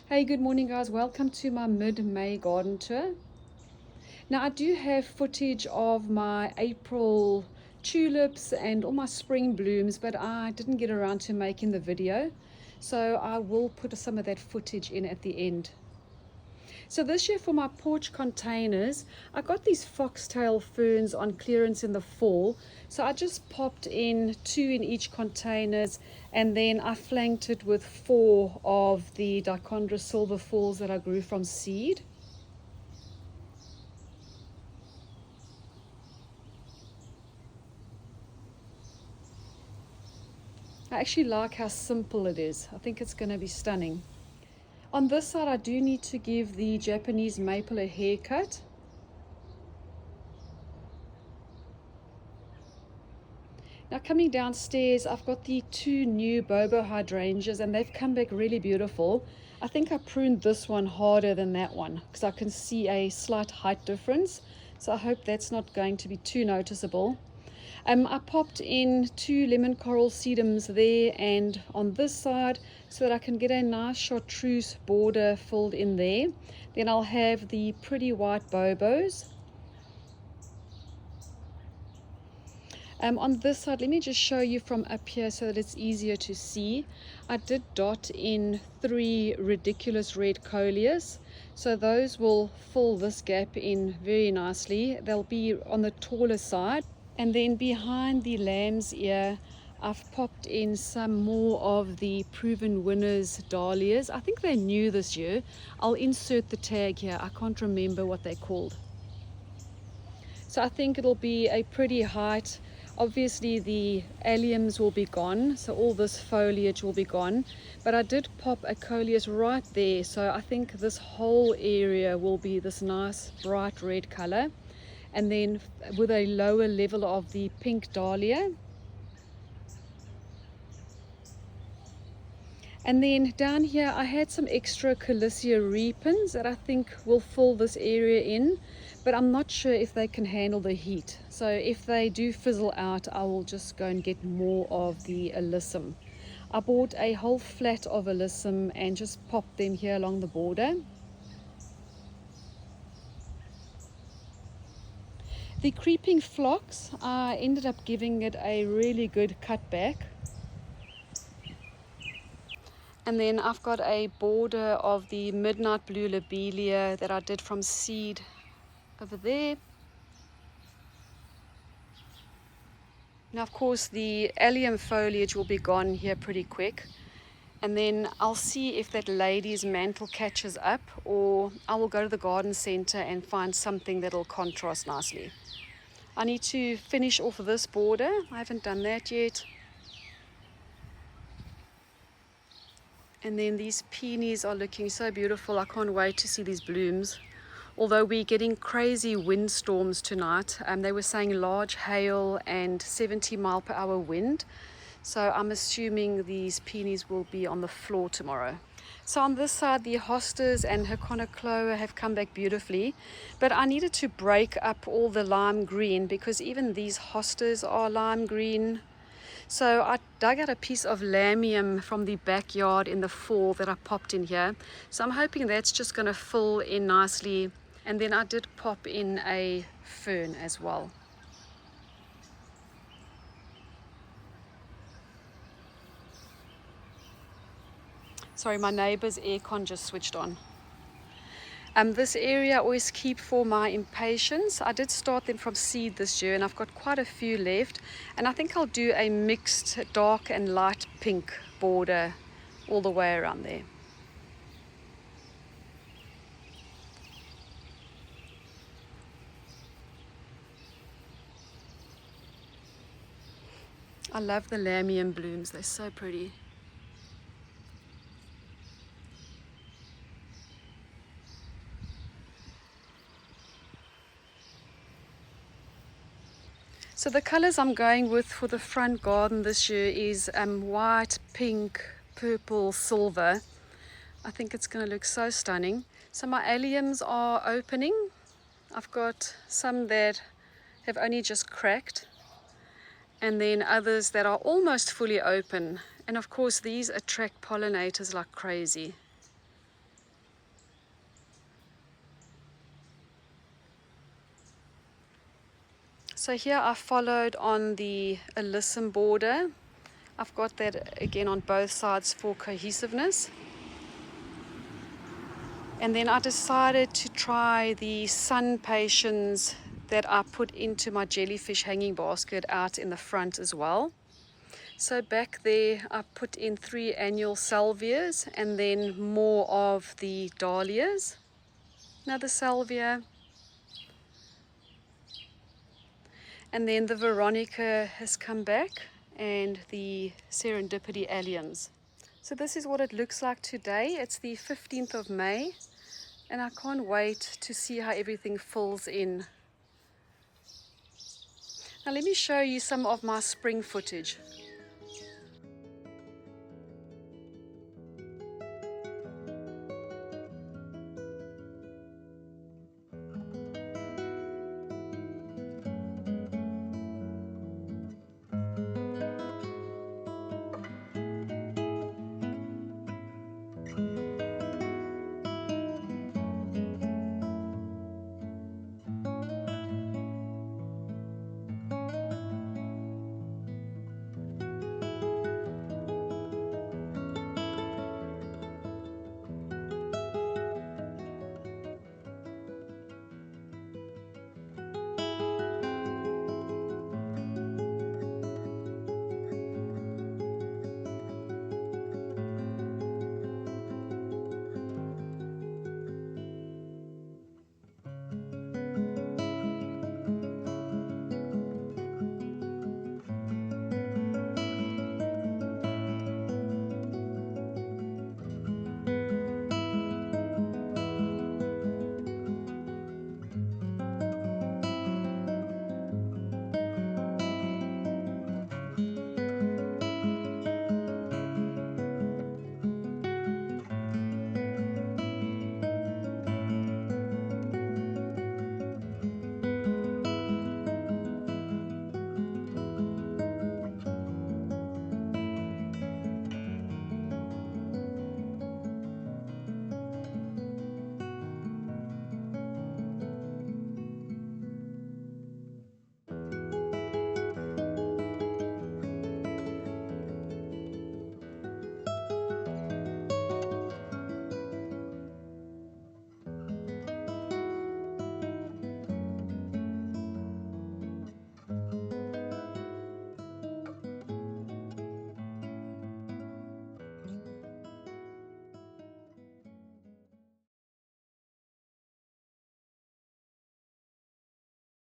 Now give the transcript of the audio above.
Hey, good morning guys. Welcome to my mid-May garden tour. Now I do have footage of my April tulips and all my spring blooms, but I didn't get around to making the video. So I will put some of that footage in at the end. So this year for my porch containers, I got these foxtail ferns on clearance in the fall. So I just popped in 2 in each containers, and then I flanked it with 4 of the Dichondra silver falls that I grew from seed. I actually like how simple it is. I think it's going to be stunning. On this side, I do need to give the Japanese maple a haircut. Now coming downstairs, I've got the 2 new Bobo hydrangeas and they've come back really beautiful. I think I pruned this one harder than that one because I can see a slight height difference. So I hope that's not going to be too noticeable. I popped in 2 lemon coral sedums there and on this side so that I can get a nice chartreuse border filled in there. Then I'll have the pretty white Bobos. On this side, let me just show you from up here so that it's easier to see. I did dot in 3 ridiculous red coleus, so those will fill this gap in very nicely. They'll be on the taller side. And then behind the lamb's ear, I've popped in some more of the Proven Winners dahlias. I think they're new this year. I'll insert the tag here. I can't remember what they're called. So I think it'll be a pretty height. Obviously the alliums will be gone, so all this foliage will be gone, but I did pop a coleus right there, so I think this whole area will be this nice bright red color, and then with a lower level of the pink dahlia. And then down here I had some extra Calissia repens that I think will fill this area in, but I'm not sure if they can handle the heat. So if they do fizzle out, I will just go and get more of the alyssum. I bought a whole flat of alyssum and just popped them here along the border. The creeping phlox, I ended up giving it a really good cut back. And then I've got a border of the midnight blue lobelia that I did from seed over there. Now of course the allium foliage will be gone here pretty quick, and then I'll see if that lady's mantle catches up, or I will go to the garden center and find something that'll contrast nicely. I need to finish off this border. I haven't done that yet. And then these peonies are looking so beautiful. I can't wait to see these blooms. Although we're getting crazy windstorms tonight. They were saying large hail and 70-mile-per-hour wind. So I'm assuming these peonies will be on the floor tomorrow. So on this side, the hostas and Herconocloa have come back beautifully. But I needed to break up all the lime green because even these hostas are lime green. So I dug out a piece of lamium from the backyard in the fall that I popped in here. So I'm hoping that's just going to fill in nicely. And then I did pop in a fern as well. Sorry, my neighbor's aircon just switched on. This area I always keep for my impatiens. I did start them from seed this year and I've got quite a few left, and I think I'll do a mixed dark and light pink border all the way around there. I love the lamium blooms, they're so pretty. So the colors I'm going with for the front garden this year is white, pink, purple, silver. I think it's going to look so stunning. So my alliums are opening. I've got some that have only just cracked, and then others that are almost fully open. And of course these attract pollinators like crazy. So here I followed on the alyssum border. I've got that again on both sides for cohesiveness. And then I decided to try the sun pations that I put into my jellyfish hanging basket out in the front as well. So back there I put in 3 annual salvias and then more of the dahlias. Another salvia. And then the Veronica has come back and the Serendipity alliums. So this is what it looks like today. It's the 15th of May and I can't wait to see how everything fills in. Now let me show you some of my spring footage.